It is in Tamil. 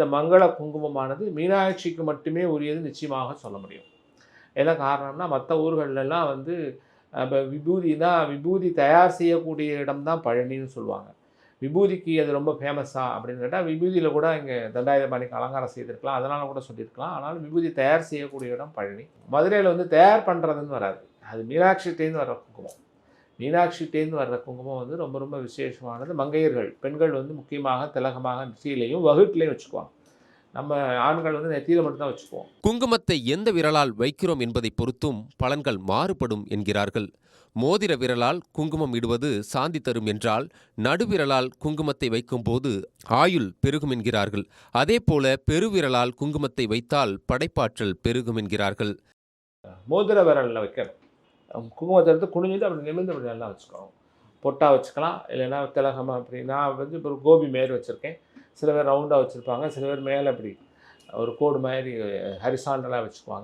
இந்த மங்கள குங்குமமானது மீனாட்சிக்கு மட்டுமே உரியது நிச்சயமாக சொல்ல முடியும். என்ன காரணம்னா, மற்ற ஊர்கள்லலாம் வந்து இப்போ விபூதி தயார் செய்யக்கூடிய இடம் தான் பழனின்னு சொல்லுவாங்க. விபூதிக்கு அது ரொம்ப ஃபேமஸா அப்படின்னு கேட்டால், விபூதியில் கூட இங்கே தண்டாயுதபாணிக்கு அலங்காரம் செய்திருக்கலாம், அதனால கூட சொல்லியிருக்கலாம். ஆனாலும் விபூதி தயார் செய்யக்கூடிய இடம் பழனி. மதுரையில் வந்து தயார் பண்ணுறதுன்னு வராது, அது மீனாட்சிகிட்டேருந்து வர்ற குங்குமம். மீனாட்சிகிட்டேருந்து வர்ற குங்குமம் வந்து ரொம்ப ரொம்ப விசேஷமானது. மங்கையர்கள் பெண்கள் வந்து முக்கியமாக திலகமாக நெற்றியிலையும் வகுட்டிலையும் வச்சுக்குவாங்க. நம்ம ஆண்கள் வந்து நெற்றியில் மட்டும்தான் வச்சுக்குவோம். குங்குமத்தை எந்த விரலால் வைக்கிறோம் என்பதை பொறுத்தும் பலன்கள் மாறுபடும் என்கிறார்கள். மோதிர விரலால் குங்குமம் இடுவது சாந்தி தரும் என்றால், நடுவிரலால் குங்குமத்தை வைக்கும்போது ஆயுள் பெருகும் என்கிறார்கள். அதேபோல பெருவிரலால் குங்குமத்தை வைத்தால் படைப்பாற்றல் பெருகும் என்கிறார்கள். மோதிர விரலில் வைக்கணும். குங்குமத்தை எடுத்து குனிஞ்சிட்டு அப்படி நிமிர்ந்து அப்படி நல்லா வச்சுக்கணும். பொட்டா வச்சுக்கலாம், இல்லைன்னா திலகமாக அப்படி. நான் வந்து இப்போ ஒரு கோபி மாரி வச்சுருக்கேன். சில பேர் ரவுண்டாக வச்சுருப்பாங்க, சில பேர் மேலே அப்படி ஒரு கோடு மாதிரி ஹரிசாண்டலாக வச்சுக்குவாங்க.